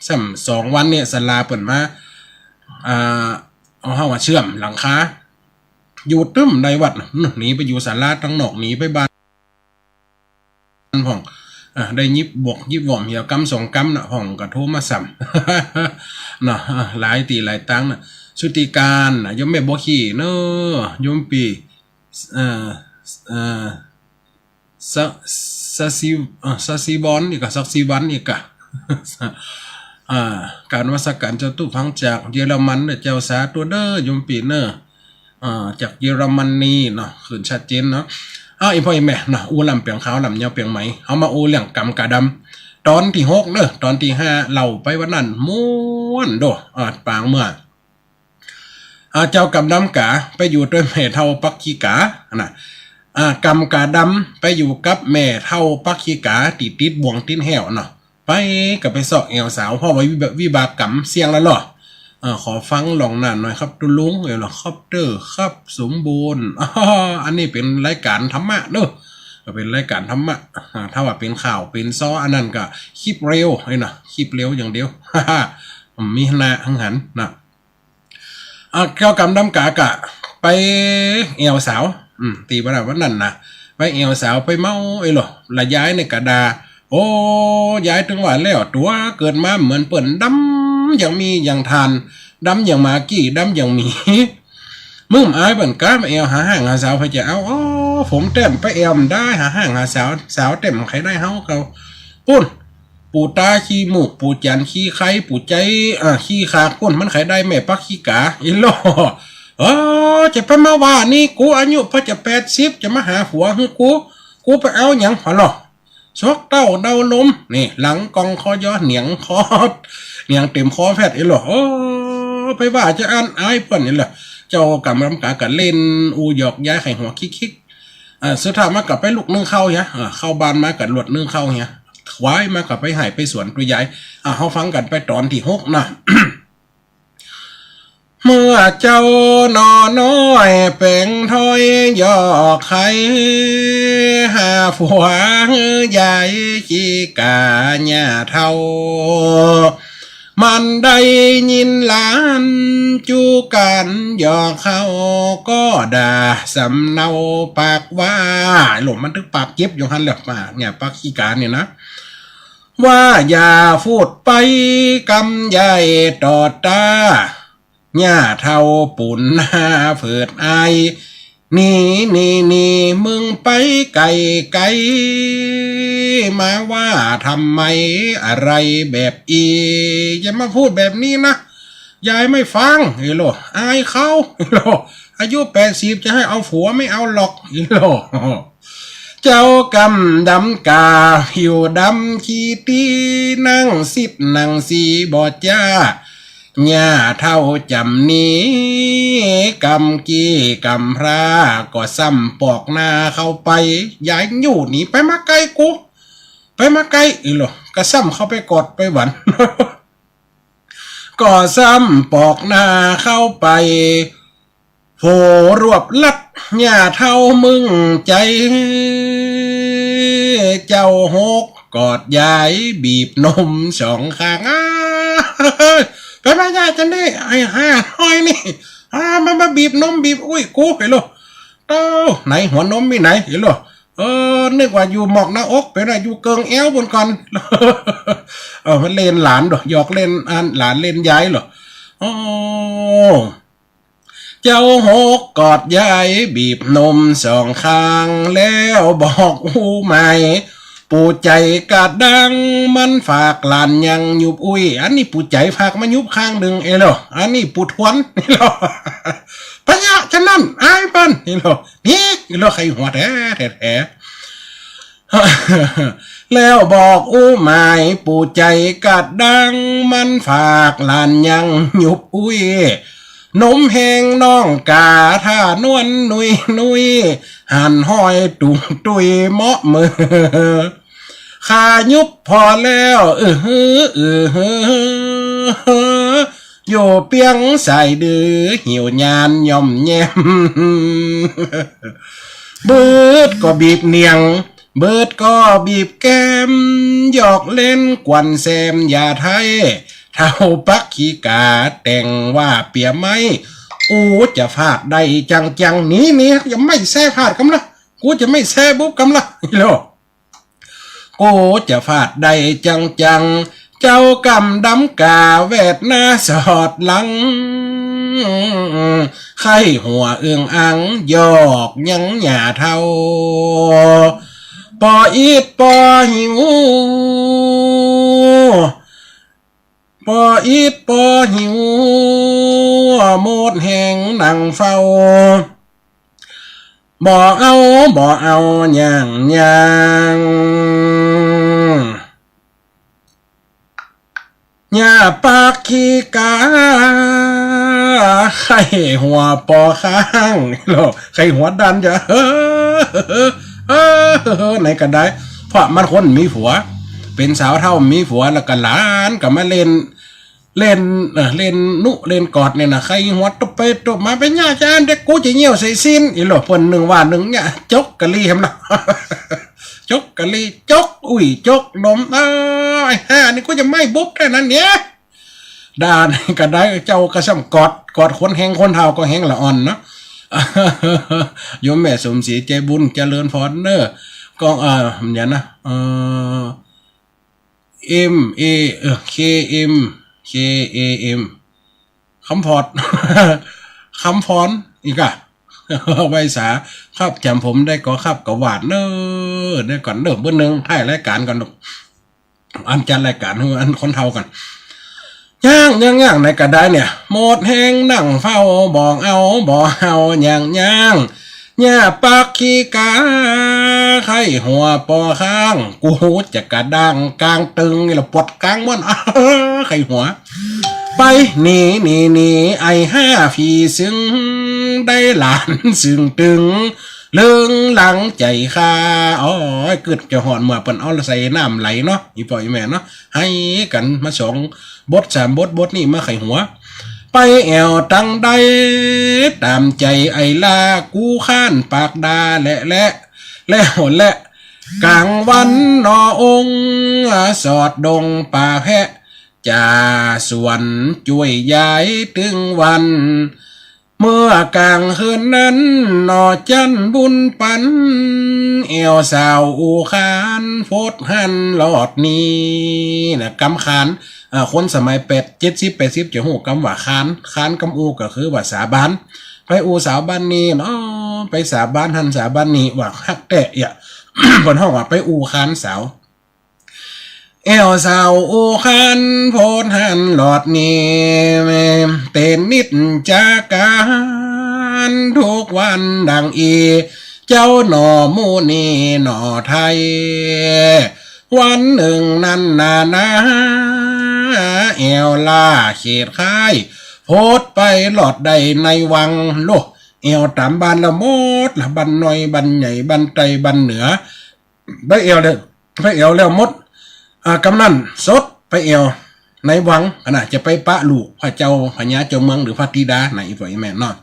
2 วันเนี่ยศาลาเปิดมาเอาเฮามาเชื่อมหลังคาอยู่ตึ้มในวัดหนีไปอยู่ศาลาตั้งนอกหนีไปบ้านพ่องได้ยิบบวกยิบหว่อมเหี่ยวกำ2 กำนะพ่องกระโทมาสั่มเนาะหลายตีหลายตังนะสุติการยมแม่บ่ขี้เนอยมปีซาซีบอนอีกอะซักซีวันอีกอะการวัสการเจ้าตู้พังจากเยอรมันเนี่ยเจ้าสาตัวเด้อยมปีเนอจากเยอรมนีเนาะขึ้นชัดเจนเนาะอีพ่ออีแม่เนาะอูลำเปียงขาวลำเยาเปียงไหมเอามาอูเรื่องกำกะดำตอนที่6เนอะตอนที่5เล่าไปวันนั้นม้วนโดปางเมื่อเจ้ากำดำกาไปอยู่ด้วยแม่เท่าปักขีกานะกำกาดำไปอยู่กับแม่เท่าปักขีกาติดบ่วงติ้นแหวเนาะไปกับไปสอกแอวสาวพ่อไว้วิบากกรรมเสียงแล้วหรอขอฟังลองนานหน่อยครับตุลุงเหรอครับเด้อครับสมบูรณ์อันนี้เป็นรายการธรรมะเด้อก็เป็นรายการธรรมะถ้าว่าเป็นข่าวเป็นซ้ออันนั้นก็คลิปเร็วไอ้น่ะคลิปเร็วอย่างเดียวมีหน้าหังหันนะเกี่ยวกับดำกากะไปเอวสาวตีประดาวันนั้นนะไปเอวสาวไปเมาไอ้หรอละย้ายในกระดาโอ้ย้ายถึงว่าแล้วตัวเกิดมาเหมือนเปิ่นดำอย่างมีอย่างทานดำอย่างหมากี้ดำอย่างหมีมึงอายเปิ่นก้ามาเอวหาห่างหาสาวไปจะเอาผมเต็มไปเอวได้หาห่างหาสาวเต็มใครได้เฮาเขาปุ้นปูตาขี้หมูกปูจันขี้ไข่ปูใจขี้ขาก้นมันไขได้แม่ปักขี้กาอีโลจะไปมาว่านี่กูอายุพอจะ80จะมาหาผัวคือกูไปเอาหยังหรอหรอชกเต้าเดาลมนี่หลังกองคอยอเหนียงคอเหนียงเต็มคอแพทย์อีโลไปว่าจะอ่านไอ้เพิ่นนี่แหละเจ้ากำรำกากันเล่นอูหยอกย้ายไข่หัวคิกสุดท้ายมากับไปลูกนึ่งเข้าเนี้ยเข้าบ้านมากับหลวดนึ่งเข้าเนี้ยควายมากับไปหายไปสวนตัวใหญ่เขาฟังกันไปตอนที่6นะ เมื่อเจ้านอน้อยเป่งถอยยอกไข่หาผัวใหญ่ขี้กาหญ้าเท่ามันได้ยินหลานจูกันหยอกเขาก็ด่าสำเนาปากว่าหลงมันถึงปากเก็บอยู่หันเหลือมาเนี่ยปากขี้กาเนี่ยนะว่าอย่าพูดไปกำใหญ่ต่อตาหญ้าเท่าปุ่นหน้าเผิดไอนี่มึงไปไกลมาว่าทำไมอะไรแบบอย่ามาพูดแบบนี้นะยายไม่ฟังอีโลอายเขาอีโลอายุ80จะให้เอาผัวไม่เอาหรอกอีโลเจ้ากำดำกาผิวดำขี้ตีนั่งสิบนั่งสีบอดจ้าหญ้าเท่าจำนี้กำกี้กำพระก็ซ้ำปอกหน้าเข้าไปยายอยู่หนีไปมาไกลกูไปมาไกลอีหรอก็ซ้ำเข้าไปกดไปหวัน ก็ซ้ำปอกหน้าเข้าไปโผรวบลัดหญ้าเท่ามึงใจเจ้าหกกอดยายบีบนม2 ข้างไปมาญาจันได้ไอ้ห้อยนี่มาบีบนมบีบอุ้ยกูเห็นหรอไหนหัวนมมีไหนเห็นหรอนึกว่าอยู่หมอกหน้าอกเป็นอะไรอยู่เกิงแอวบนก่อนมันเล่นหลานหรอหยอกเล่นหลานเล่นยายหรอเจ้าหกกอดยายบีบนม2 ข้างแล้วบอกหูใหม่ปูใจกาดดังมันฝากหลานยังยุบอุ้ยอันนี้ปูใจฝากมายุบข้างหนึ่งเหรออันนี้ปูทวนนี่เหรอพะยะฉะนั้นไอ้เปิ้นนี่เหรอนี่เหรอใครหัวแท้แล้วบอกอู้หมายปูใจกาดดังมันฝากหลานยังยุบอุ้ยนมแหงน้องกาท่านวลนุยหันห้อยตุยเมาะมือขายุบพอแล้วอยู่เปียงใส่ดื้อหิวยานย่อมแยมบืดก็บีบเนียง เบิดก็บีบแก้มหยอกเล่นกวนแซมอย่าไทยเท่าปักขี้กาแต่งว่าเปียไม้อูจะฟาดได้จังนี้ยังไม่แซ่ฟาดกำละกูจะไม่แซ่บุ๊บกำละโลกูจะฟาดได้จังเจ้ากำดำกาแวดหน้าสอดหลังไข้หัวเอื้องอังยอกยังหย่าเท่าปออีดปอหิวปออีดปอหิวหมดแห่งนั่งเฝ้าบ่เอาอย่างหญ้าปากขี้กาไข่หัวปอข้างโลไข่หัวดันจะไหนกันได้เพราะมันคนมีผัวเป็นสาวเท่ามีผัวแล้วก็หลานก็มาเล่นเล่นกอดเนี่ยนะใครหัวตบไปตบมาเป็นญาจานเด็กกูจะเหี่ยวใส่สิ้นอีหลอเพิ่นหนึ่งว่าหนึ่งเนี่ยจกกะลีครับนะจกกะลีจกอุ้ยจกนมไอ้ห่านี่กูจะไม่บุ๊บแค่นั้นเนี่ยด่าก็ได้เจ้ากระซ้ำกอดคนแห้งคนเท่าก็แห้งละอ่อนเนาะโยมแม่สมศรีใจบุญเจริญพรเนอร์ก็อย่างนะKM คำพอดคำพรอีกอะใบสาครับจำผมได้ก็ครับก็หวานเนอได้ก่อนเบื้องหนึ่งให้รายการก่อนอันจัดรายการอันคนเท่ากันย่างในกระได้เนี่ยหมดแห้งนั่งเฝ้าบอกเอาย่างหญ้าปากขี้กาไข่หัวปอข้างกูจะกระดังกลางตึงนี่ละปวดกลางมันไข่หัวไปหนีไอห้าผีซึ่งได้หลานซึ่งตึงเลื่องหลังใจคาเกิดจะหอนเมื่อเปิ้นเอาใส่น้ำไหลเนาะอีปล่อยแม่เนาะให้กันมาสองบท3บทนี่มาไข่หัวไปแอวตังใดตามใจไอลากูข้านปากดาและกลางวันนอองสอดดงป่าแพะจ่าสวนช่วยย้ายถึงวันเมื่อกลางคืนนั้นนอจันบุญปันเอวสาวอูคานโฟดหันหลอดนี้นะกำขานคนสมัย70 จะหูกำว่าคานกำอูก็คือว่าสาบานไปอูสาวบ้านนี้เนาะไปสาบานหันสาบานนี้ว่าฮักแต่อย่า บนห้องว่าไปอูคานสาวเอวสาวอูคานโพดหันหลอดนี้เต้นนิดจากการทุกวันดังอีเจ้าหน่อมูนีหน่อไทยวันหนึ่งนั้นนาเอวลาเขตค่ายโพดไปหลอดใดในวังโลเอวตามบ้านละมดละบันน้อยบันใหญ่บันไตบันเหนือไปเอวแล้วมดกำนันสดไปเอวในวังขณะจะไปปะลูกพระเจ้าพญาเจ้าเมืองหรือพระธิดาไหนฝ่ายแม่นอน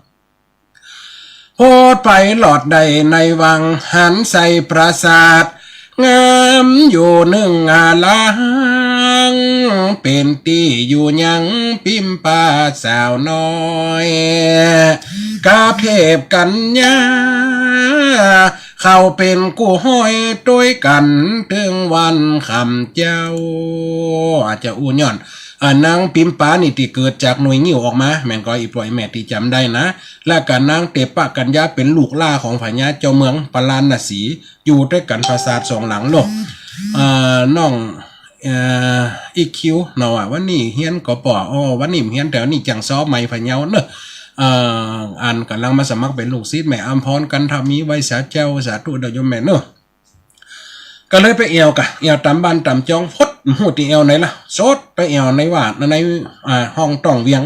โพดไปหลอดใดในวังหันใส่ปราสาทงามอยู่หนึ่งลางเป็นตีอยู่ยังพิมปาสาวน้อยกาเพบกันยาเขาเป็นกูห้อยด้วยกันถึงวันคำเจ้าอาจจะอูย่อนนางปิมปานี่ที่เกิดจากหน่วยงิ้วออกมาแม่นก็อีปล่อยแม่ที่จำได้นะและกันนางเตปะกัญญาเป็นลูกล่าของพญาเจ้าเมืองปลานสีอยู่ด้วยกันปราสาท2หลังโลกน้องอีคิวเนาะวันนี้เฮียนก็ปอวันนี้เฮียนแต่นี่จังซ้อใหม่พญาเนอะอันกำลังมาสมัครเป็นลูกศิษย์แม่อัมพรกันทามีไว้สาเจ้าสาธุเดยมแม่เนอะก็เลยไปเอวตามบ้านตามจองพดหูตีเอวไหนล่ะโซดไปเอวในว่าในห้องต้องเวียง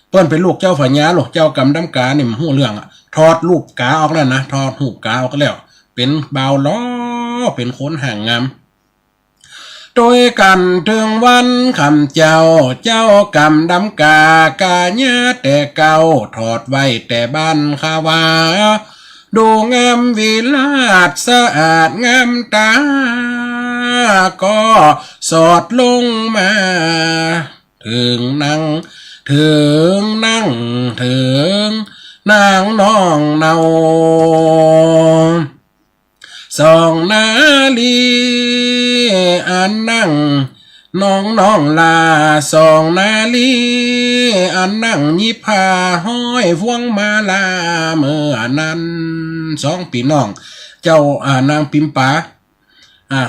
เปิ้นเป็นลูกเจ้าพญาลูกเจ้ากำดำกานี่หูเรื่องถอดลูกกาออกแล้วนะถอดหูกาออกแล้วเป็นบ่าวล้อเป็นคนห่างงามโดยกันถึงวันคำเจ้ากำดำกาญาแต่เก่าถอดไว้แต่บ้านขาวา ดูงามวิลาศสะอาดงามตาก็สอดลงมาถึงนั่งถึงนั่งถึงนางน้องเนาสองนาลีอันนั่งน้องลาสองนาลีอันนั่งยิบผ้าห้อยพวงมาลาเมื่อนั้นสองพี่น้องเจ้านางปิมปา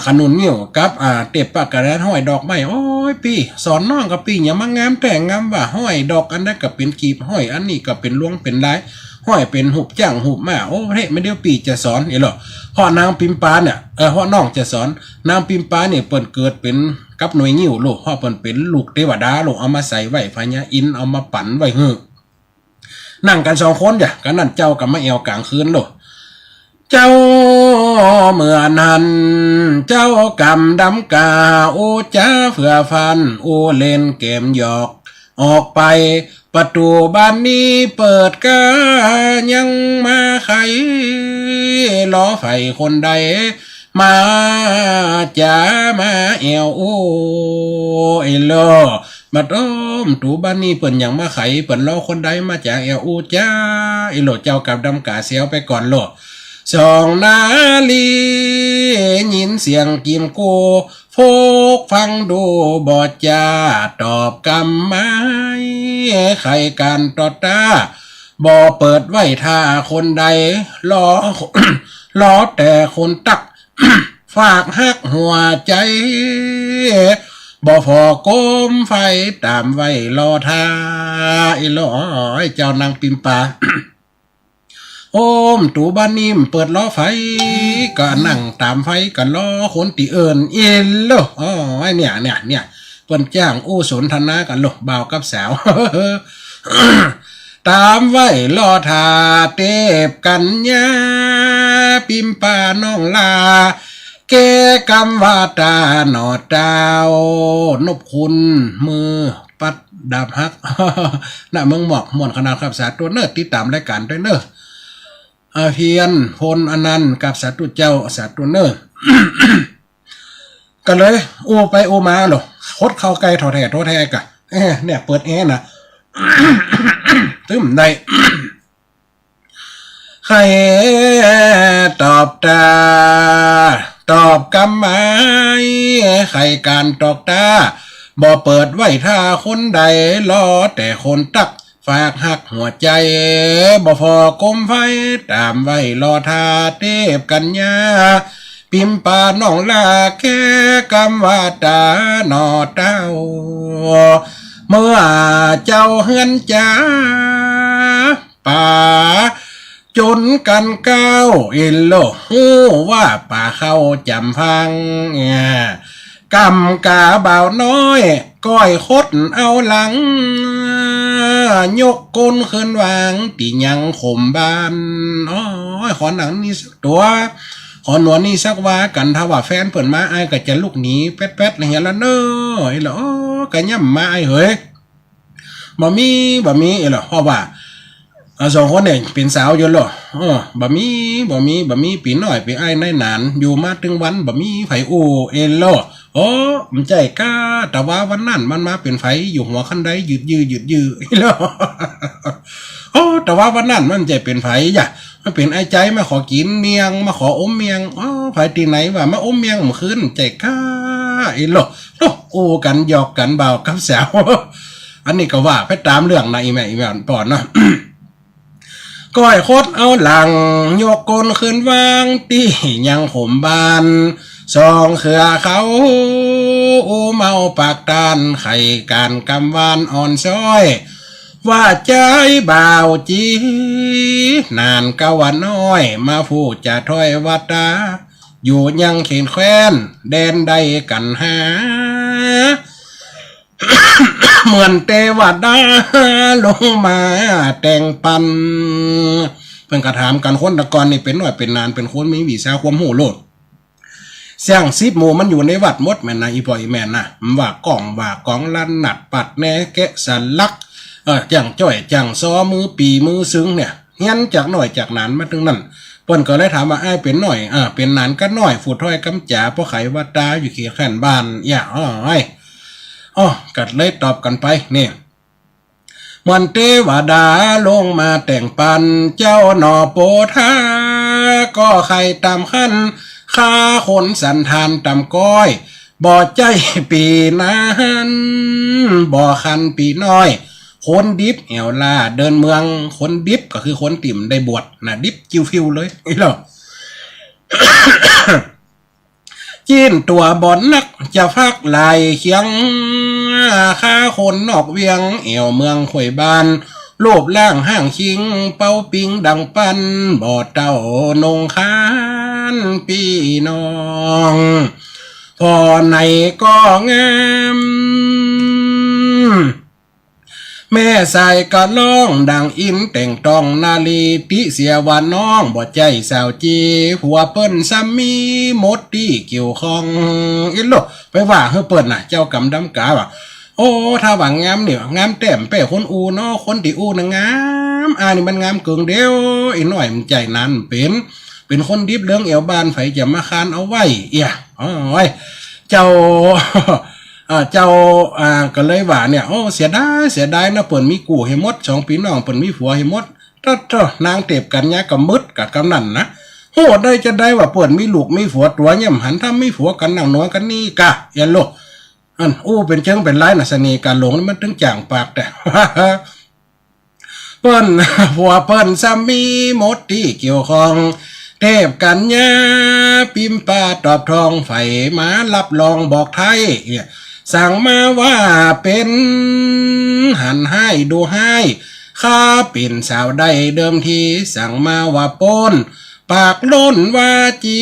ขนุนเงี้ยวกับเต็บปากกระดานห้อยดอกไม้โอ้ยพี่สอนน้องกับพี่อย่ามางามแต่งงามว่าห้อยดอกอันนั้นก็เป็นกีบห้อยอันนี้ก็เป็นลวงเป็นลายห้อยเป็นหุบจ้างหุบมาโอ้เฮ้ไม่เดี๋ยวปีจะสอนเหรอพ่อนางปิมปาเนี่ยพ่อน้องจะสอนนางปิมปาเนี่ยเปิ่นเกิดเป็นกับหน่วยงิ้วลูกพ่อเปิ่นเป็นลูกเทวดาลูกเอามาใส่ไว้พญาอินเอามาปั่นไว้นั่งกันสองคนจ้ะกันนั่นเจ้ากับมาเอวกลางคืนลูกเจ้าเมื่อนั้นเจ้ากำดำกาโอจ้าเผื่อฟันโอเล่นเกมหยอกออกไปประตูบ้านนี้เปิดกายังมาไขล้อไฟคนใดมาจ้ามาเอวโอ้ไอ้โลมาต้มตูบ้านนี้เปิ่นยังมาไขเปิ่นล้อคนใดมาจากเอวโอ้จ้าไอ้โลเจ้ากับดำกาเสียวไปก่อนโลสองนาลียินเสียงกิมโกโฟกฟังดูบอดจาตอบกำไม้ใครการตอตาบ่เปิดไว้ท่าคนใดล้อแต่คนตัก ฝากหักหัวใจบ่พอก้มไฟตามไว้รอท่าไอ้ล้อเจ้านางปิมปา โอมตูบ้านนิ่มเปิดล้อไฟก็นั่งตามไฟกันล้อคนตีเอิญเอ็นโลอ๋อไอเนี่ยเปิ้นจ้างอู้สนทนากันโลบ่าวกับสาว ตามไว้ล้อทาเต็บกันยาปิมปาน้องลาแกกำว่าตาหนอดดาวนบคุณมือปัดดาบฮัก น่ะเมืองหมอกม่วนขนาดครับสาตัวเนอติดตามรายการด้วยเนอเพียนพลอนันต์กับสัตว์เจ้าสัตว์เนอร์ กันเลยโอไปโอมาหรอคดเข้าไกลทอแท้กะเนี่ยเปิดแอร์นะ ตึ้มได้ ใครตอบตาตอบกำไม้ใครการตอกตาบ่เปิดไว้ท่าคนใดล้อแต่คนตักฝากหักหัวใจบ่พอกลมไฟตามไว้รอทาเทพกันยาปิมปาน้องลาแค่กำว่าตาหนอเต้าเมื่อเจ้าเฮือนจ้าป่าจนกันเก้าเอลโลหูว่าป่าเข้าจำพังกำกาบ่าวน้อยก้อยคดเอาหลังยกก้นขึ้นวางตียังข่มบานอ๋อขอหนังนี่สักตัวขอหนวดนี่สักว่ากันถ้าว่าแฟนเปิดมาไอ้ก็จะลุกหนีแป๊ดๆอะไรเงี้ยแล้วเนอะไอ้เหรอก็ย่ำมาไอ้เฮ้ยบ่มีไอ้เหรอเพราะว่าสองคนเนี่ยเป็นสาวอยู่หรบ่มีปีน้อยปีไอ้ในนานอยู่มาถึงวันบ่มีไผอูเอลโลโอ้มันใจกล้าแต่ว่าวันนั้นมันมาเป็นไฟอยู่หัวคันใดยืดแล้ว โอ้แต่ว่าวันนั้นมันใจเป็นไฟจ้ะมันเป็นไอ้ใจมาขอกินเมียงมาขออมเมียงอ๋อไฟตีไหนว่ามาอมเมียงเมื่อคืนใจกล้าไอ้โลโอ้กันหยอกกันเบากับสาว อันนี้ก็ว่าไปตามเรื่องนะอีแม่ปอนเนาะ ก้อยโคตรเอาหลังยกกลขึ้นวางตียังข่มบานสองเขือเขาอูเมาปากตานไข่การกำวานอ่อนซ้อยว่าใจบ่าวจีนานกะวันน้อยมาพูดจะถ้อยวัตาอยู่ยังเขนแคว้นแดนใดกันหา เหมือนเทวดาลงมาแต่งปันเพิ่งกระถามกันคนตะกอนนี่เป็นหน่อยเป็นนานเป็นคนมีวิชาความหูโลดเสียงซิบโมมันอยู่ในวัดมดแม่นนะอีพ่ออีแม่นนะว่ากล่องลั่นหนัดปัดแน่แกะสันลักจังจ้อยจังซ้อมือปีมือซึ้งเนี่ยเฮียนจากหน่อยจากนานมาถึงนั่น เปิ้นก็เลยถามว่าอ้ายเป็นหน่อยเป็นนานก็หน่อยฝูถ้อยกำจ๋าเพราะไขว่าตาอยู่เขียแข่นบ้านอย่ากัดเลยตอบกันไปนี่มันเทวดาลงมาแต่งปันเจ้าหนอโปธาก็ใครตามขั้นข้าคนสันทานตามก้อยบ่ใจปีนั้นบ่คันปีน้อยคนดิบเอวลาเดินเมืองคนดิบก็คือคนติ่มได้บวชนะดิบจิวฟิวเลยไอ้เหรอ จีนตัวบอนนักจะฟักลายเคียงข้าคนนอกเวียงเอวเมืองข่อยบานโลบล่างห้างชิงเป้าปิงดังปันบ่อเต้านงคานปีน้องพอไหนก็งามแม่ใส่กะล่องดังอินแต่งตองนาลีติเสียว่าน้องบ่ใจสาวจีผัวเปิ้นซ้ำมีหมดที่เกี่ยวข้องอินโลไปว่าเฮาเปิ้นน่ะเจ้ากำดำกาว่าโอ้ถ้าว่างามเนี่ยงามแต้มเป้คนอูเนาะคนที่อูน่ะงามนี่มันงามเกิงเดียวอีน้อยมันใจนั้นเป็นคนดิบเรื่องเอวบานไผจะมาคานเอาไว้เอียเจ้าก็เลยว่าเนี่ยโอ้เสียดายนะเปิ่นมีกูให้หมด2 พี่น้องเปิ่นมีผัวให้หมดนางเต็บกันเนี่ยก็มึดกับกำนันนะโหได้จะได้ว่าเปิ่นมีลูกมีผัวตัวย่ำหันถ้ามีผัวกันนั่งนัวกันนี่กะยันโลเป็นเชิงเป็นไรนะเสน่ห์การหลงนี่มันถึงจ่างปากแต่ เปิ้นผัวเปิ้นซ้ำมีหมดที่เกี่ยวข้องเทพกันยาปิมปาตอบทองไฟมารับรองบอกไทยสั่งมาว่าเป็นหันให้ดูให้ข้าเป็นสาวได้เดิมทีสั่งมาว่าปนปากล้นว่าจี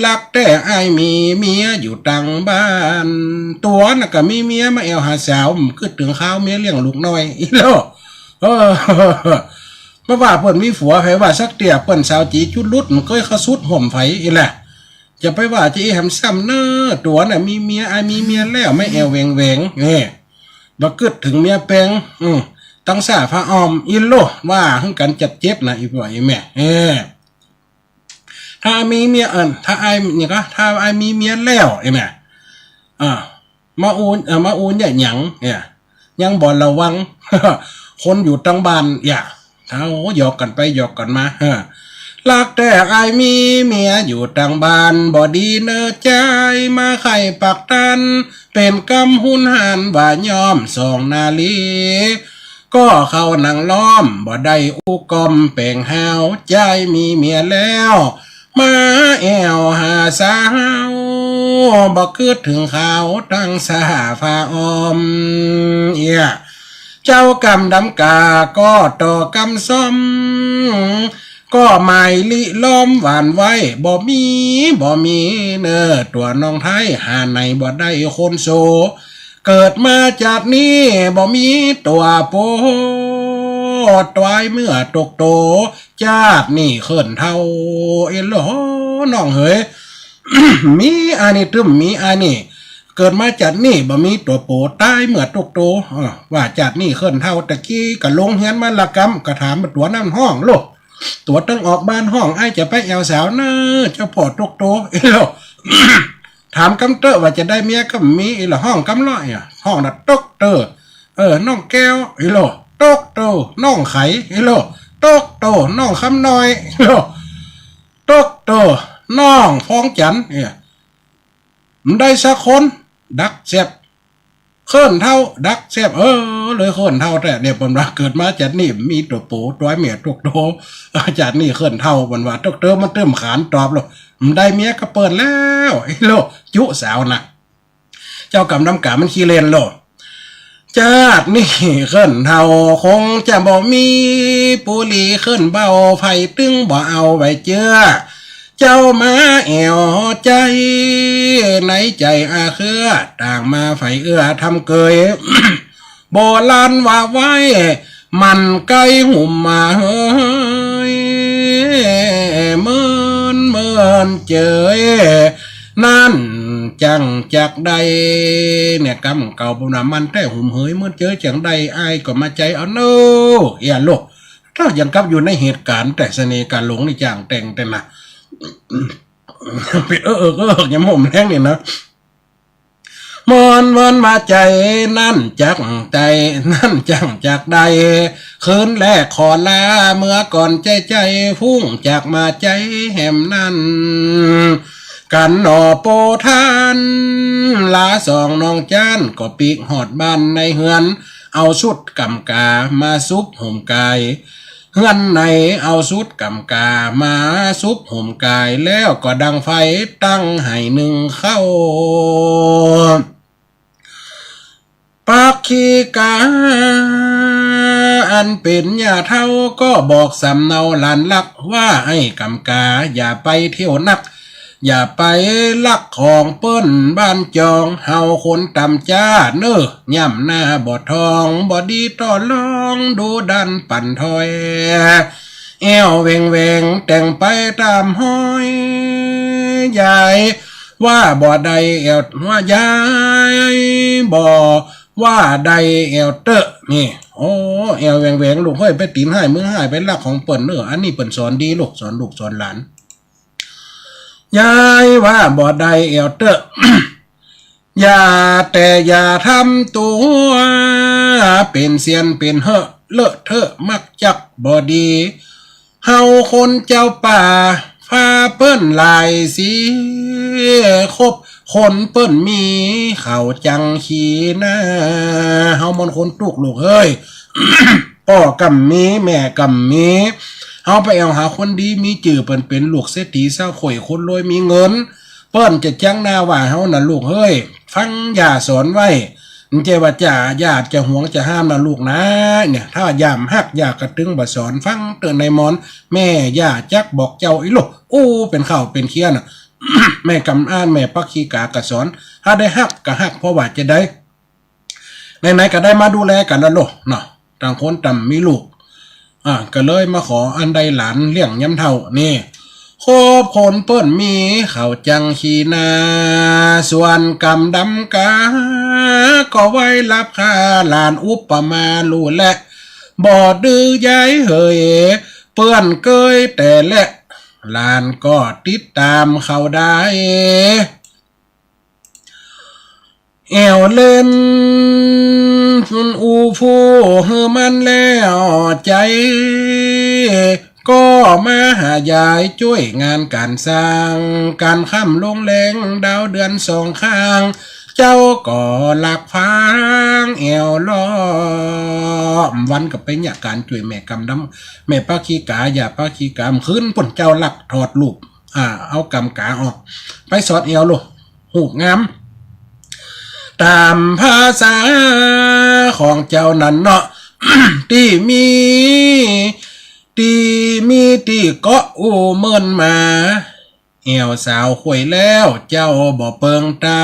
ลักแต่ไอมีเมียอยู่ต่างบ้านตัวน่ะก็มีเมียมาแอวหาสาวคือถึงข้าวเมียเลี้ยงลูกน้อยอีโลเพราะว่าเปิ้นมีผัวไผว่าสักเตี่ยเปิ้นสาวจีจุดลุดมันเคยเขาสุดห่มไผอีแหละจะไปว่าจะแหมซ้ำเน้อตัวน่ะมีเมียมีเมียแล้วไม่แอวแหวงบ่กึดถึงเมียแปงตั้งสาพระออมอีโลว่าให้กันจัดเจ็บนะอีพ่ออีแม่ถ้ามีเมียถ้าไอเนี่ยก็ถ้าไอมีเมียแล้วไอ้แม่มาอูนอย่าหยังเนี่ยยังบ่ระวัง คนอยู่ตั้งบ้านอย่าถ้าหยอกกันไปหยอกกันมาลักแต่ไอมีเมียอยู่ต่างบ้านบ่ดีเนอใจมาไข่ปักตันเป็นกำหุนหันว่ายอม2 นาลีก็เข้านั่งล้อมบ่ได้อุกอมเป่งหาวใจมีเมียแล้วมาแอวหาสาวบ่คิดถึงเขาตั้งสาฟ้าอมเจ้ากำดำกาก็ต่อกำซ้อมก็ไม่ลิล้อมหวานไว้บ่มีเนอตัวน้องไทยหาในบ่ได้คนโซเกิดมาจากนี้บ่มีตัวโปตวายเมื่อตกโตจากนี่เขินเท่าเอ็นโลน้องเฮ้ย มีอันนี้ตึมมีอันนี้เกิดมาจากนี่บ่มีตัวโปตายเมื่อตกโตว่าจากนี่เขินเท่าตะกี้ก็ลงเฮียนมาละกรรมก็ถามมาตัวน้ำห้องโลกตัวตั้งออกบ้านห้องไอ้จะไปแอวสาวเนอเจ้าพ่อตกโตเอ็นโล ถามกำเตอว่าจะได้เมียก็มีอีหล่ะห้องกำร้อยห้องน่ะตกเตอน้องแก้วอีหล่ะตกโตน้องไข่อีหล่ะตกโตน้องคำน้อยอีหล่ะตกโตน้องฟองจันมันได้สักคนดักเสียบเขินเท่าดักเสียบเลยเขินเท่าแต่เนี่ยผมว่าเกิดมาจากนี่มีตัวโปตัวเมียตกโตจากนี่เขินเท่าผมว่าตกโตมันเติมขานตอบเลยมันได้เมียก็เปิดแล้วไอ้โลจุสาวนะเจ้ากำน้ำกามันขี้เล่นโลจากนี่เขินเท่าคงจะบ่มีปุรีเขินเบาไฟตึงบ่เอาไว้เจือเจ้ามาแอวใจในใจอาเครือต่างมาไฟทำเกย โบราณว่าไว้มันไกลหุ่มมาเฮ้ยเมินเจยนั่นจังจากใดเนี่ยกำเก่าปุ่นมันแต่หุ่มเฮยเมื่อเจอจังใดไอ้ก็มาใจเอาโน่อย่าโลก ถ้ายังกับอยู่ในเหตุการณ์แต่เสน่ห์การหลงในอย่างแต่งแต่นะเป็นยังหม่มแรงเนี่ยนะมอนมาใจนั่นจักใจนั่นจังจากใดคืนแรกขอลาเมื่อก่อนใจพุ่งจากมาใจแหมนั่นกันหนอโปทานลาสองน้องจานก็ปีกหอดบ้านในเฮือนเอาชุดกำกามาซุบห่มกายเฮือนในเอาชุดกำกามาซุบห่มกายแล้วก็ดังไฟตั้งให้หนึ่งเข้าปักขีกาอันเป็นญาเท่าก็บอกสำเนาหลานลักว่าให้กำกาอย่าไปเที่ยวนักอย่าไปลักของเปิ้นบ้านจองเฮาคนตำจ้าเน้อย่ำหน้าบ่ทองบ่ดีต่อลองดูดันปั่นถอยแอวเวงแต่งไปตามห้อยใหญ่ว่าบ่ใดแอวว่ายายบ่ว่าใดแอวเตอะนี่โอ้แอวแหวงลูกเฮ้ยไปตีนให้มือให้ไปลักของเปิ้นเน้ออันนี้เปิ้นสอนดีลูกสอนหลานยายว่าบ่ได้เอวเตอะอย่าแต่อย่าทำตัวเป็นเสียนเป็นเหอะเลอะเทอะมักจักบ่ดีเฮาคนเจ้าป่าพาเปิ้นลายสีคบคนเปิ้นมีเขาจังขี้หน้าเฮามอนคนตุกลูกเอ้ย พ่อกำมีแม่กำมีเอาไปเอาหาคนดีมีจื่อเปิ้นเป็นลูกเศรษฐีเศร้าข่อยคนรวยมีเงินเปิ้นจะจังหน้าว่าเฮาน่ะลูกเฮ้ยฟังอย่าสอนไว้เจว่าจ่าญาติจะหวงจะห้ามนะลูกนะเนี่ยถ้าย่ำฮักอยากกระตึงบ่สอนฟังเตือนในมอนแม่ย่าจักบอกเจ้าอีลูกเป็นข้าวเป็นเคี้ยน่ะ แม่กำอ้านแม่ปักขี้กากระสอนถ้าได้ฮักก็ฮักเพราะว่าจะได้ไหนๆก็ได้มาดูแลกันแล้วลูกเนาะต่างคนต่างมีลูกก็เลยมาขออันใดหลานเลี้ยงย้ำเท่านี่คบคนเปิ้นมีเขาจังขีนาส่วนกำดำกาก็ไว้รับค่าหลานอุปมาลูและบ่ดื้อยายเฮยเปื้อนเกยแต่และหลานก็ติดตามเขาได้แอวเล่นผู้เฮมันแล้วใจก็มาหายายช่วยงานการสร้างการค้ำลงแรงดาวเดือนสองข้างเจ้าก็หลักฟังแอวล้อมวันกับไปเนี่ยการช่วยแม่กำดำแม่ป้าขี้กาอย่าป้าขี้กามขึ้นป่นเจ้าหลักถอดลูกเอากำกาออกไปสอดแอวลูกหูกงามตามภาษาของเจ้านั้นเนาะ ที่มีเกาะเมินมาแอวสาวข่วยแล้วเจ้าบ่เปิงตา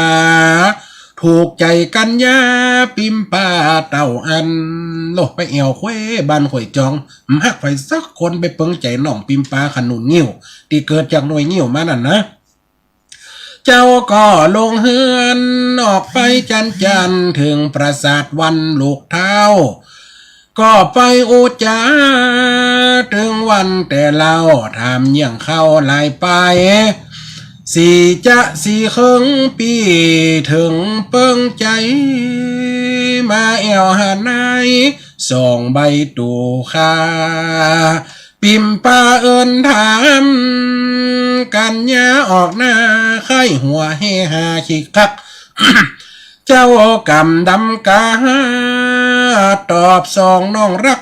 ถูกใจกันยาปิมป้าเต่าอันโลกไปแอวข่วยบ้านข่วยจองหักไฟสักคนไปเปิงใจน้องปิมป้าขนุนงิ้วที่เกิดจากหน่วยงิ้วมานั่นนะเจ้าก็ลงเฮือนออกไปจันถึงปราสาทวันลูกเท้าก็ไปอุจาถึงวันแต่เราทำเยี่ยงเข้าลายไปสี่ครึ่งปีถึงเปิ้งใจมาแอวหานายสองใบตูคาปิมป้าเอินถามกันยาออกหน้าไข้หัวเฮฮาคิกคัก เจ้ากำดำกาตอบสองน้องรัก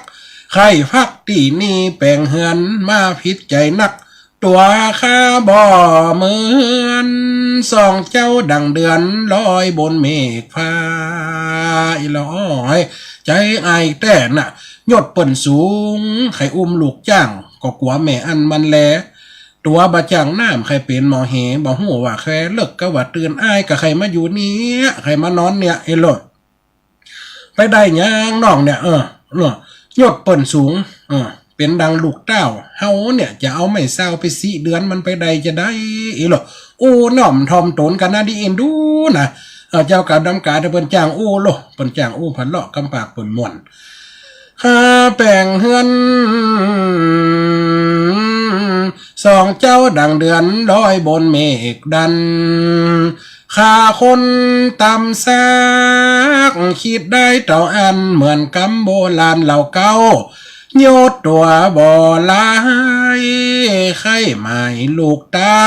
ไข้พักตีนี่แปลงเฮือนมาพิษใจนักตัวข้าบ่เหมือนสองเจ้าดังเดือนลอยบนเมฆฟ้าอีลอยใจไอแต่น่ะยดเปิ่นสูงไข่อุ้มลูกจ้างก็กลัวแม่อันมันแลตัวบะจังน้ำใครเป็นหมอเหบ่หูว่าแค่เลิกก็ว่าตื่นอ้ายกับใครมาอยู่นี้ใครมานอนเนี่ยไอ้โลดไปได้ยังน้องเนี่ยยดเปิ่นสูงเป็นดังลูกเต้าเฮาเนี่ยจะเอาไม่เศร้าไป4 เดือนมันไปได้จะได้ไอ้โลดน้อมทอมตนกันนะดีเอ็นดูนะเจ้ากับดำกาเปิ้นจ้างโลเปิ้นจ้างพันเลาะกำปากเปิ้นม่วน ข้าแป่งเฮือนสองเจ้าดังเดือนลอยบนเมฆดันข้าคนตำซากคิดได้เต่าอันเหมือนกำโบราณเหล่าเก้าโยดตัวบ่อลายไข่หมายลูกเต้า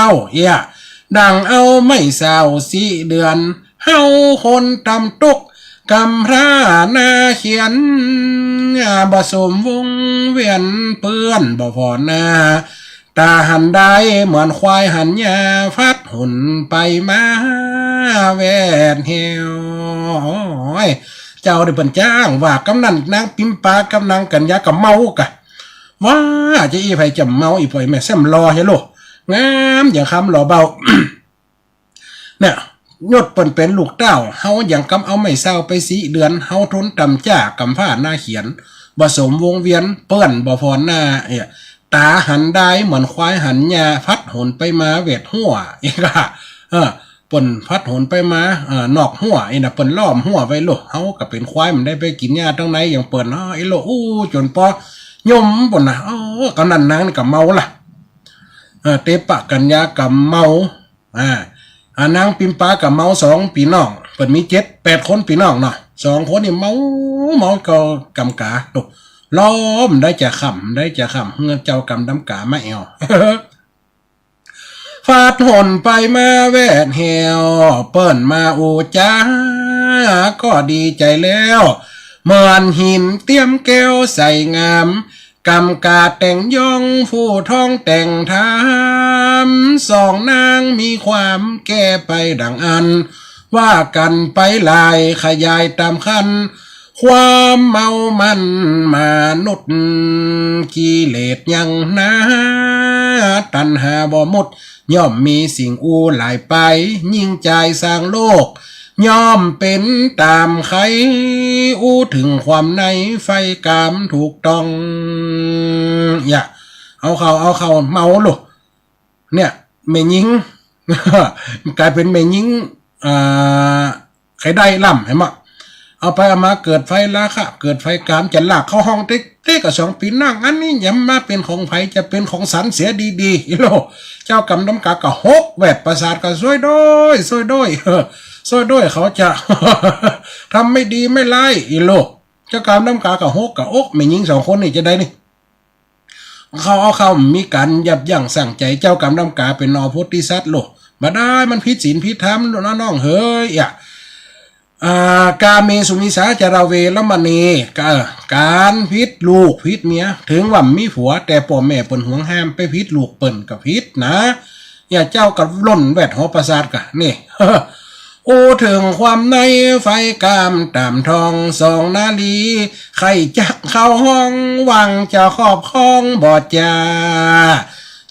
ดังเอาไม่เศร้าสีเดือนเฮาคนตำตุกกำพระนาเขียนบ่สมวงเวียนเปื้อนบ่พอหน้าตาหันได้เหมือนควายหันยาฟัดหุ่นไปมาแวดเหี่ยวเจ้าได้เปิ่นจ้างว่ากำนันนางปิมปากำนังกันยากับเมากะว่าจะอีไผจะเมาอีป่อยแม่แซมรอเฮโลงามอย่างคำหล่อเบา เนี่ยยศเปิ่นเป็นลูกเต้าเฮาอย่างกำเอาไม่เศร้าไปสีเดือนเฮาทนตำจ้ากำผ้าหน้าเขียนบ่สมวงเวียนเปิ้นบ่พรหน้าตาหันได้เหมือนควายหันยาพัดหนไปมาเวทหัวอีกอะเปิ้นพัดหนไปมานอกหัวน่ะเปิ้นล้อมหัวไว้โลเฮาก็เป็นควายมันได้ไปกินหญ้าตั้งไหนอย่างเปิ้นไอ้โลจนพอยมป่นน่ะกำนันนางนี่ก็เมาล่ะเตปะกันยากับเมานางปิมปากับเมา2พี่น้องเปิ้นมี7-8คนพี่น้องเนาะ2คนนี่เมาก็กำกาตกล้อมได้จะขำเงินเจ้ากำดำกามาแอว ฟาดหนไปมาแวดเหี่ยวเปิ้นมาอูจ้าก็ดีใจแล้วเหมือนหินเตรียมแก้วใส่งามกำกาแต่งยองผู้ท้องแต่งทามสองนางมีความแก้ไปดังอันว่ากันไปลายขยายตามคันความเมามันมนุษย์กิเลสยังนาตัณหาบ่หมดย่อมมีสิ่งหลายไปยิ่งใจสร้างโลกย่อมเป็นตามใครถึงความในไฟกามถูกต้องเอาเขาเมาลูกเนี่ยแม่ยิง กลายเป็นแม่ยิงใครได้ล่ำเห็นมั้ยเอาไปเอามาเกิดไฟราคะเกิดไฟกามจะลากเข้าห้องเต๊กกับ2 ปีนั่งอันนี้อย่ามาเป็นของไผจะเป็นของสันเสียดีๆอีโลเจ้ากำน้ำกากับ6แวดประสาทก็ซวยด้วยเขาจะ ทำไม่ดีไม่ไล่อีโลเจ้ากำน้ำกากับ6กับอกไม่ยิง2คนนี่จะได้นี่เขามีการยับยั้งสั่งใจเจ้ากำน้ำกาเป็นนอพุทธิสัตว์โลมาได้มันผิดศีลผิดธรรมน้องเฮ้ยกาเมสุมิสาจาราเวรมณีการพิษลูกพิษเมียถึงว่ามีผัวแต่พ่อแม่เปิ่นห่วงห้ามไปพิษลูกเปิ่นกับพิษนะอย่าเจ้ากับล่นแวดหอประสาทกะนี่ ถึงความในไฟกามตามทอง2 นาลีใครจักเข้าห้องหวังจะครอบครองบอดจา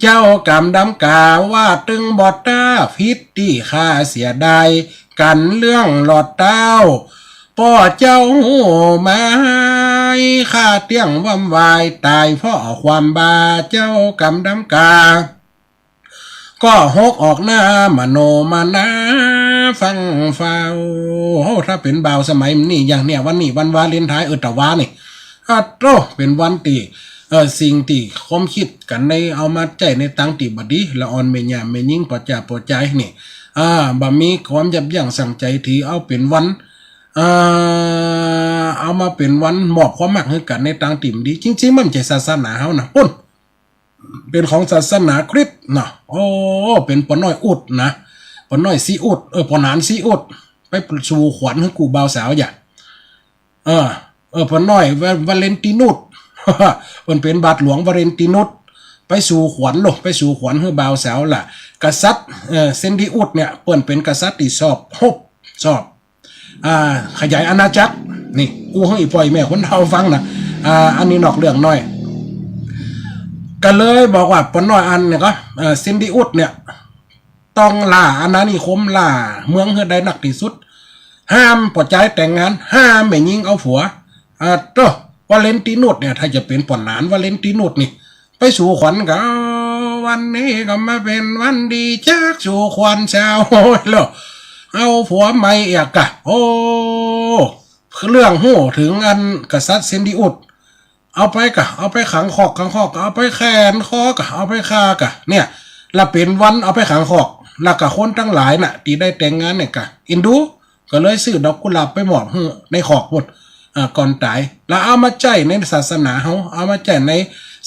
เจ้ากำดำกาว่าตึงบอดตาพิษที่ข้าเสียดายกันเรื่องหลอดเต้าพ่อเจ้ามาข้าเตี้ยงว่ำวายตายเพราะความบาเจ้ากำดำกาก็หกออกหน้ามโนมานะฟังเฝ้าถ้าเป็นบ่าวสมัยนี้อย่างเนี้ยวันนี้วันวาเลนไทน์ตะวานี่เป็นวันตีสิ่งที่คมคิดกันในเอามาใจในตังติบดีละอ่อนเมียเมยิ่งปอจ่าปอใจนี่บะมีความยับยั้งสั่งใจที่เอาเป็นวันเอามาเป็นวันมอบความมักให้กันในตังติมดีจริงๆมันใจศาสนาเฮานะปุ่นเป็นของศาสนาคริสต์นะเป็นปอน้อยอุดนะปอน้อยซีอุดปอนานซีอุดไปสู่ขวัญให้กูบ่าวสาวอย่าปอน้อยวาเลนตินุสมันเป็นบาทหลวงวาเลนตินุสไปสู่ขวัญให้บ่าวสาวล่ะกษัตริย์เซนดิอุดเนี่ยเปิ้นเป็นกษัตริย์ที่สอบขยายอาณาจักรนี่กูให้ปล่อยแม่คนเฮาฟังนะอันนี้นอกเรื่องหน่อยก็เลยบอกว่าปนน้อยอันเนี่ยก็เซนดิอุดเนี่ยต้องล่าอาณานิคมล่าเมืองให้ได้หนักที่สุดห้ามปอใจแต่งงานห้ามไม่ยิงเอาผัววาเลนตินุสเนี่ยถ้าจะเป็นปอนนานวาเลนตินุสนี่ไปสู่ขวัญก็วันนี้ก็มาเป็นวันดีจากสู่ขวัญชาวแล้วเอาผัวใหม่อีกอะเรื่องหู้ถึงอันกษัตริย์เซนดิอุด เอาไปกะเอาไปขังคอกก็เอาไปแขนคอกะเอาไปฆ่ากะเนี่ยละเป็นวันเอาไปขังคอกแล้วก็คนทั้งหลายน่ะที่ได้แต่งงานเนี่ยกะอินดูก็เลยซื้อดอกกุหลาบไปหมอบในคอกหมดก่อนตายแล้วเอามาใจในศาสนาเฮาเอามาใจใน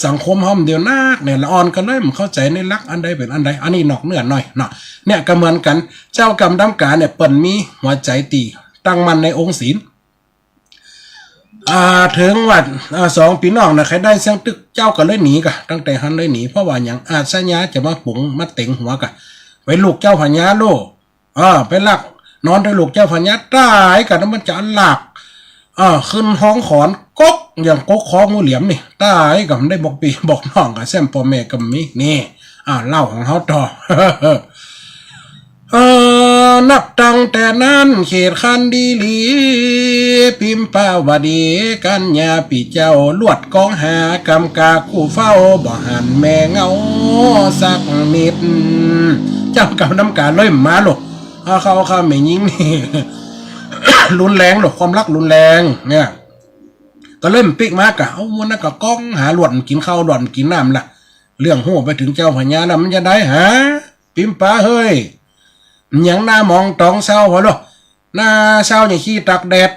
สังคมเฮาเดียวนักเนี่ยละอ่อนก็เลยมันเข้าใจในลักอันใดเป็นอันใดอันนี้นอกเนื้อหน่อยเนาะเนี่ยก็เหมือนกันเจ้ากรรมดำกาเนี่ยเปิ้นมีหัวใจตีตั้งมั่นในองค์ศีลถึงว่า2พี่น้องนะใครได้เสียงตึกเจ้าก็เลยหนีกะตั้งแต่หันเลยหนีเพราะว่าอย่างอาสัญญาจะมาปุ๋งมาเต็งหัวกะไปลูกเจ้าพญาโลไปลักนอนด้วยลูกเจ้าพญาตายกะนั้นมันจะหลักขึ้นห้องขอนก๊กอย่างก๊กคองูเหลี่ยมนี่ตายกับได้บอกปีบอกน้องกับแซมปอแม่กับมีนี่เล่าของเขาต่อ นับตั้งแต่นั้นเขตคันดีลีพิมพ์ปาวดีกันยาปีเจ้าลวดกองหากำกาคู่เฝ้าบ่หันแม่เงาสักนิดเจ้ากับน้ำกาเลยมาหรอกเขาไม่ยิงนี่ รุนแรงหรอกความรักรุนแรงเนี่ยก็เริ่มปิกมากะเอามันก็ก้องหาหลวดกินข้าวหลวดกินน้ำล่ะเรื่องหัวไปถึงเจ้าพญาแล้วมันจะได้หาพิมพ์ป้าเฮ้ยอย่างหน้ามองตองเศร้าพอหรอหน้าเศร้าอย่างขี้ตักแดด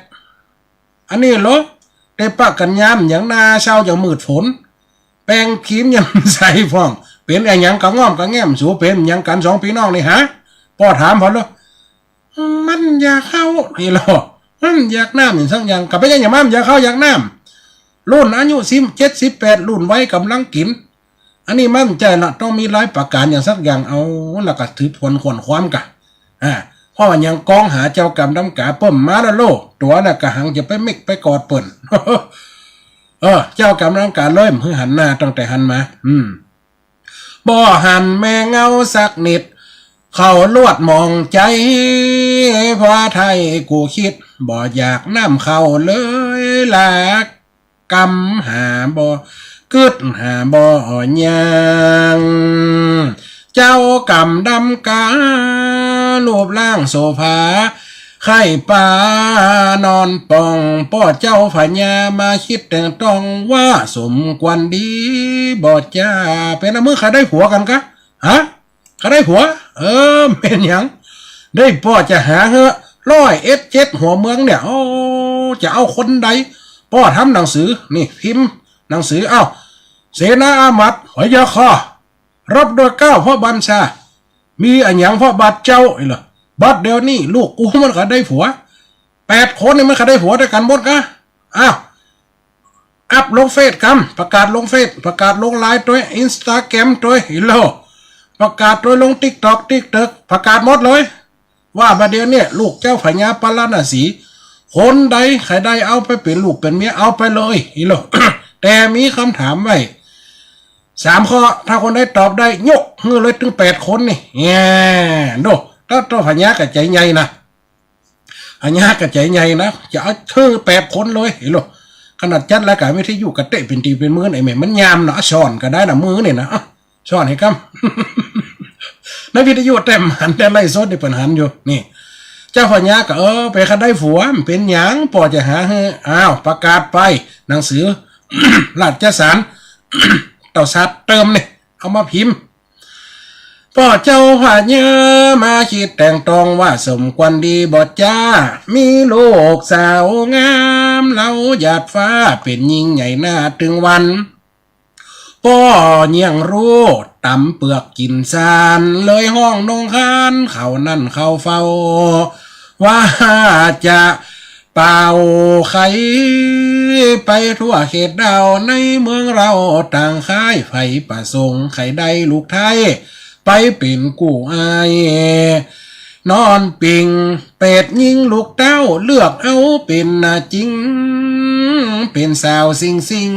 อันนี้เหรอได้ปะกันยามอย่างหน้าเศร้าอย่างมืดฝนแป้งครีมยังใส่ฟองเป็นไอ้ยังกะง่อมกะแง้มสูเป็นยังกัน2พี่น้องนี่ฮะพ่อถามพอหรอมันอยากเข้านี่หรอมันอยากน้ำอย่างสักอย่างกับไปยังอย่างมันอยากเข้าอยากน้ำรุ่นอายุ17-18รุ่นไว้กำลังกินอันนี้มั่นใจละต้องมีหลายประการอย่างสักอย่างเอาแล้วก็ถือผลขวนความกันเพราะว่ายังกองหาเจ้ากรรมดำกาเปิ่มมาแล้วโลตัวน่ะกะหังจะไปมิกไปกอดเปิ่น เจ้ากรรมดำกาเริ่มหันหน้าตั้งแต่หันมาบ่หันแม่เงาสักนิดเขาลวดมองใจเพราะไทยกูคิดบ่อยากน้ำเขาเลยละกำหาบ่กึดหาบ่ยังเจ้ากำดำการูปร่างโซฟาไข่ปลานอนป่องป้อเจ้าพญามาคิดแต่งต้องว่าสมควรดีบ่จ้าเป็นมือใครได้ผัวกันกะฮะใครได้ผัวเป็นยังได้ป้อจะหา100S7หัวเมืองเนี่ยจะเอาคนใดป้อทำหนังสือนี่พิมพ์หนังสือเสนาอามัดหอยาคอรับโดยเก้าพ่อบัญชามีอันยังพ่อบัดเจ้าไอ้เหรอบัดเดี๋ยวนี้ลูกกูมันก็ได้ผัว8คนนี่มันก็ได้ผัวด้วยกันหมดกะอัพลงเฟซกันประกาศลงเฟซประกาศลงไลน์ตัวอินสตาแกรมตัวฮิโลประกาศตัวลงติ๊กต็อกประกาศหมดเลยว่าประเดี๋ยวนี้ลูกเจ้าพญาปลาณสีคนใดใครได้เอาไปเป็นลูกเป็นเมียเอาไปเลยฮิโล แต่มีคำถามไว้3 ข้อถ้าคนได้ตอบได้ยกเงือเลยถึง8 คนนี่ดูถ้าตัวพญากระใจใหญ่นะพญากระใจใหญ่นะจะเอา8 คนเลยเห็นหรอขนาดจัดรายการวิทยุกระเตะเป็นตีเป็นมือไอ้แม่มันยามเนาะช้อนก็ได้นะมือเนี่ยนะช้อนให้กำในวิทยุเต็มหันแต่ไล่สดได้เปิดหันอยู่นี่เจ้าพญาก็ไปคันได้ผัวเป็นหยังปอจะหาให้ประกาศไปหนังสือ ราชสาร เต่าสัตว์เติมเนี่ยเอามาพิมพ์พ่อเจ้าพญามาคิดแต่งตองว่าสมควรดีบ่จ้ามีลูกสาวงามเราหยาดฟ้าเป็นยิ่งใหญ่หน้าถึงวันพ่อเยี่ยงรู้ตำเปลือกกินซานเลยห้องนงคานเขานั่นเขาเฝ้าว่าจะเป่าไข่ไปทั่วเขตดาวในเมืองเราต่างค่ายไฟประสงค์ไข่ได้ลูกไทยไปเป็นกู้อายนอนปิงเป็ดยิงลูกเต้าเลือกเอาเป็นจริงเป็นสาวสิง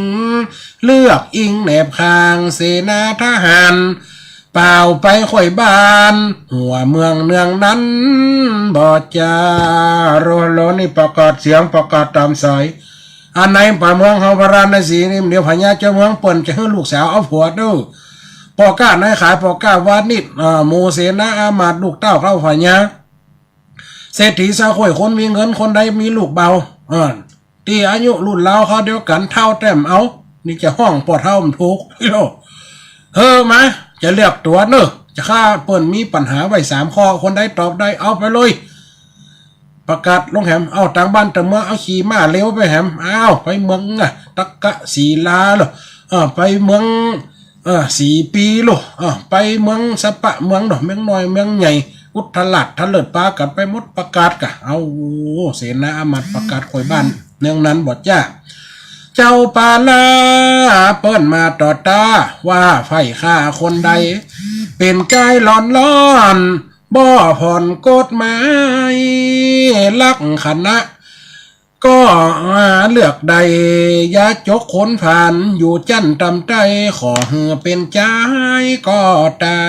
เลือกอิงแนบคางเสนาทหารเปล่าไปข่อยบ้านหัวเมืองเนืองนั้นบ่จาโรนี่ประกาศเสียงประกาศตามสายอันไหนป่าเมืองเฮาพราณสีนี่เดี๋ยวพญาเจ้าเมืองเปิ้นจะให้ลูกสาวเอาผัวดูปอก้านายขายปอก้าวานิดโมเสนาอามาดลูกเต้าเข้าพญาเศรษฐีสาวข่อยคนมีเงินคนใดมีลูกเบาที่อายุรุ่นเราเขาเดียวกันเท่าแต้มเอา นี่จะห้องปอดเท่ามันทุกโลมาจะเลือกตัวเนอะจะฆ่าเปิ่นมีปัญหาไว้3 ข้อคนได้ตอบได้เอาไปเลยประกาศลงแหมเอาต่างบ้านแต่เมืองเอาขี่ม้าเร็วไปแหมเอาไปเมืองตักกะศรีลาหรอไปเมือง4 ปีหรอไปเมืองสะปะเมืองดอกเมืองน้อยเมืองใหญ่อุทลัดทะเลิดปากัดไปมดประกาศกะเอาเสนาอามัดประกาศข่อยบ้านเนื่องนั้นบทจ้าเจ้าปาลาเปิ้นมาต่อตาว่าไฟฆ่าคนใดเป็นกายหลอนล้อนบ่ผ่อนกฎหมายลักคณะก็เลือกใดยาจกขนผ่านอยู่จันตำใจขอเหือเป็นใจก็ตา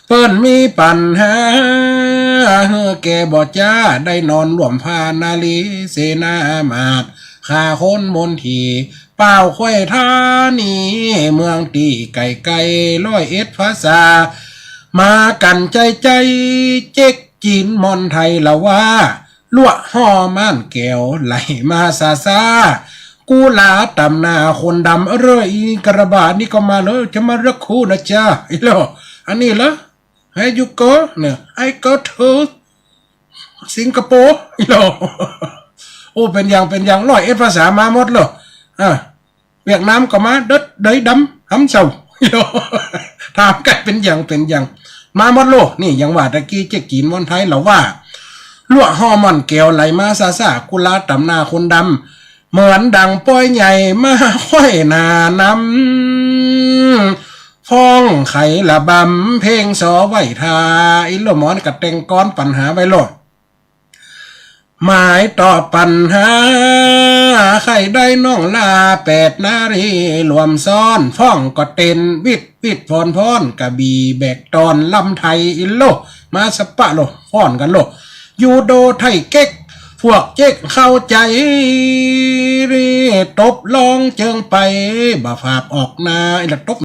เปิ้นมีปัญหาเฮือแกบ่จ้าได้นอนร่วมพานาลีเสนามาดข้าคนมนทีเป้าค่อยท่านี่เมืองตีไก่ไก่101ภาษามากันใจเจ๊กจีนมอนไทยละว่าลวกห่อม่านแก้วไหลมาซากูลาตำนาคนดำเร่อีกระบาดนี่ก็มาเลยจะมารักคู่นะจ้าไอ้โลอันนี้เหรอให้ยูโกเนี่ยไอ้ก็ทูสิงคโปร์ไอ้โลโอ้เป็นอย่าง101ภาษามาหมดเลยเวียดนามก็มาเด้ยดำหำเศร้าไอ้โลถามกันเป็นอย่างมาหมดโลนี่อย่างว่าตะกี้เจ๊กจีนมอนไทยเราว่าลวกห่อมันแก้วไหลมาซากุลาตำนาคนดำเหมือนดังป้อยใหญ่มาค่อยนานำฟ้องไข่ละบำเพลงสอไหวทาอิโลหมอนกับเต็งก้อนปัญหาไว้โลดหมายตอบปัญหาไข่ได้น้องลา8 นารีรวมซ้อนฟ้องก็เต้นวิดพรกะบีแบกตอนลำไทยอิโลมาสปะโลฟ้อนกันโลยูโดไทยเก๊กพวกเจ๊กเข้าใจตบลองเจิงไปบ่ฝากออกนาไอ้ละตบ